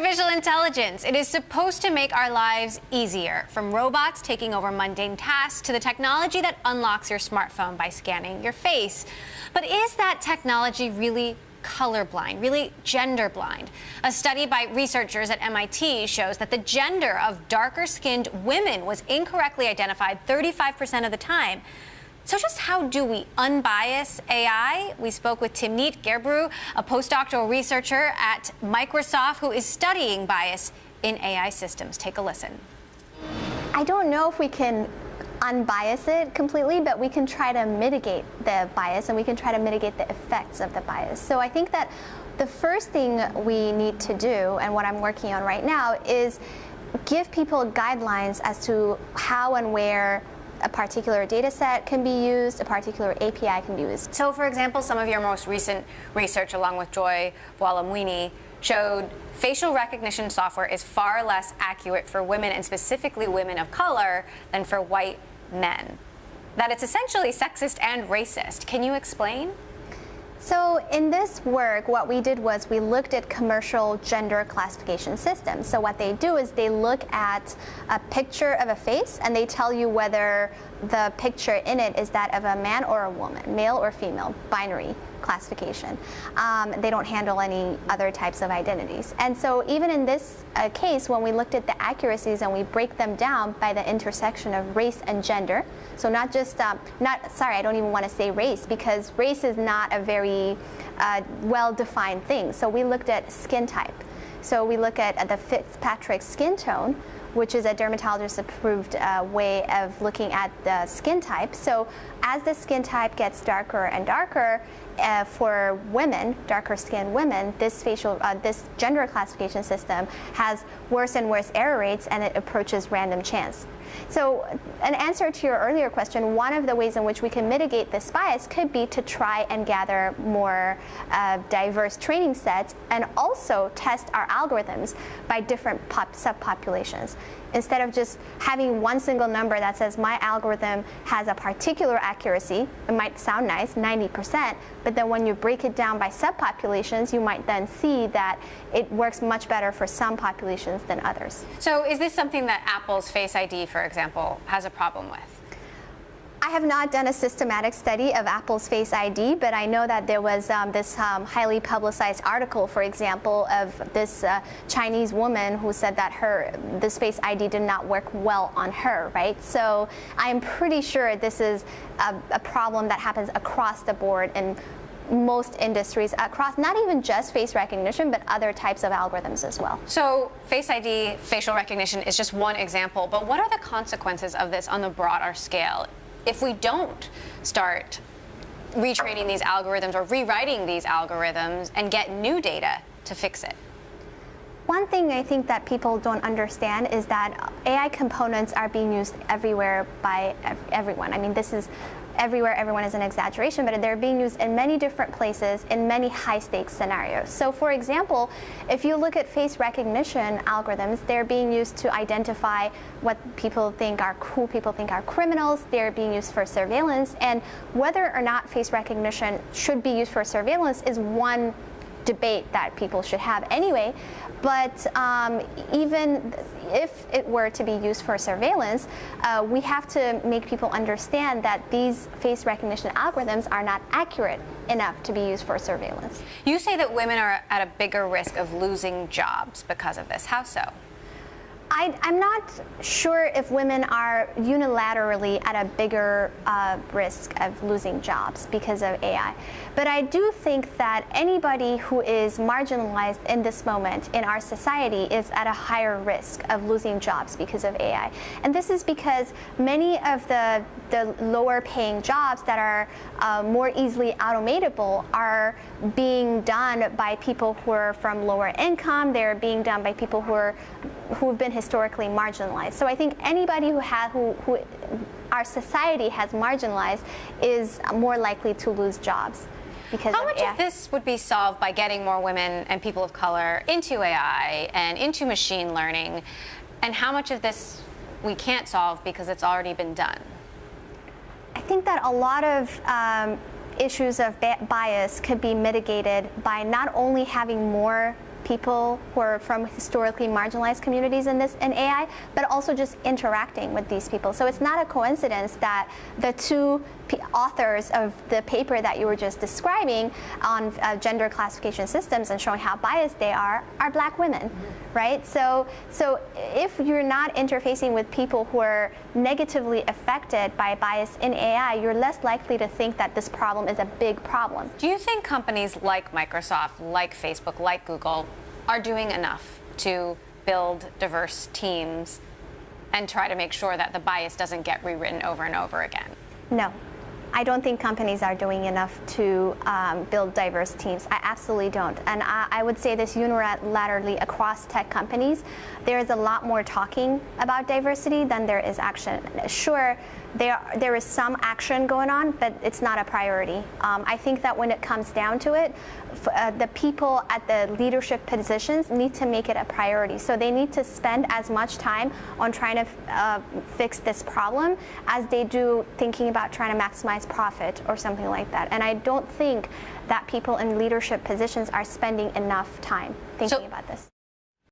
Artificial intelligence. It is supposed to make our lives easier, from robots taking over mundane tasks to the technology that unlocks your smartphone by scanning your face. But is that technology really colorblind, really gender blind? A study by researchers at MIT shows that the gender of darker-skinned women was incorrectly identified 35% of the time. So just how do we unbias AI? We spoke with Timnit Gebru, a postdoctoral researcher at Microsoft who is studying bias in AI systems. Take a listen. I don't know if we can unbias it completely, but we can try to mitigate the bias and we can try to mitigate the effects of the bias. So I think that the first thing we need to do, and what I'm working on right now, is give people guidelines as to how and where a particular data set can be used, a particular API can be used. So, for example, some of your most recent research, along with Joy Buolamwini, showed facial recognition software is far less accurate for women, and specifically women of color, than for white men. That it's essentially sexist and racist. Can you explain? So in this work, what we did was we looked at commercial gender classification systems. So what they do is they look at a picture of a face and they tell you whether the picture in it is that of a man or a woman, male or female, binary classification. They don't handle any other types of identities. And so even in this case, when we looked at the accuracies and we break them down by the intersection of race and gender, so not just, sorry, I don't even want to say race, because race is not a very well-defined thing. So we looked at skin type. So we look at the Fitzpatrick skin tone, which is a dermatologist-approved way of looking at the skin type. So as the skin type gets darker and darker, for women, darker-skinned women, this gender classification system has worse and worse error rates, and it approaches random chance. So an answer to your earlier question, one of the ways in which we can mitigate this bias could be to try and gather more diverse training sets and also test our algorithms by different subpopulations. Instead of just having one single number that says my algorithm has a particular accuracy, it might sound nice, 90%, but then when you break it down by subpopulations, you might then see that it works much better for some populations than others. So is this something that Apple's Face ID, for example, has a problem with? I have not done a systematic study of Apple's Face ID, but I know that there was this highly publicized article, for example, of this Chinese woman who said that this Face ID did not work well on her, right? So I'm pretty sure this is a problem that happens across the board in most industries, across not even just face recognition, but other types of algorithms as well. So Face ID, facial recognition, is just one example, but what are the consequences of this on the broader scale if we don't start retraining these algorithms or rewriting these algorithms and get new data to fix it? One thing I think that people don't understand is that AI components are being used everywhere by everyone. I mean, this is everywhere, everyone is an exaggeration, but they're being used in many different places in many high-stakes scenarios. So for example, if you look at face recognition algorithms, they're being used to identify what people think are criminals. They're being used for surveillance, and whether or not face recognition should be used for surveillance is one debate that people should have anyway. But even if it were to be used for surveillance, we have to make people understand that these face recognition algorithms are not accurate enough to be used for surveillance. You say that women are at a bigger risk of losing jobs because of this. How so? I'm not sure if women are unilaterally at a bigger risk of losing jobs because of AI. But I do think that anybody who is marginalized in this moment in our society is at a higher risk of losing jobs because of AI. And this is because many of the lower paying jobs that are more easily automatable are being done by people who are from lower income. They're being done by people who've been historically marginalized. So I think anybody who our society has marginalized is more likely to lose jobs because How of much AI. of this would be solved by getting more women and people of color into AI and into machine learning, and how much of this we can't solve because it's already been done? I think that a lot of issues of bias could be mitigated by not only having more people who are from historically marginalized communities in AI, but also just interacting with these people. So it's not a coincidence that the two authors of the paper that you were just describing on gender classification systems and showing how biased they are Black women, right? So if you're not interfacing with people who are negatively affected by bias in AI, you're less likely to think that this problem is a big problem. Do you think companies like Microsoft, like Facebook, like Google are doing enough to build diverse teams and try to make sure that the bias doesn't get rewritten over and over again? No. I don't think companies are doing enough to build diverse teams. I absolutely don't. And I would say this unilaterally across tech companies. There is a lot more talking about diversity than there is action. Sure, there is some action going on, but it's not a priority. I think that when it comes down to it, the people at the leadership positions need to make it a priority. So they need to spend as much time on trying to fix this problem as they do thinking about trying to maximize profit or something like that. And I don't think that people in leadership positions are spending enough time thinking about this.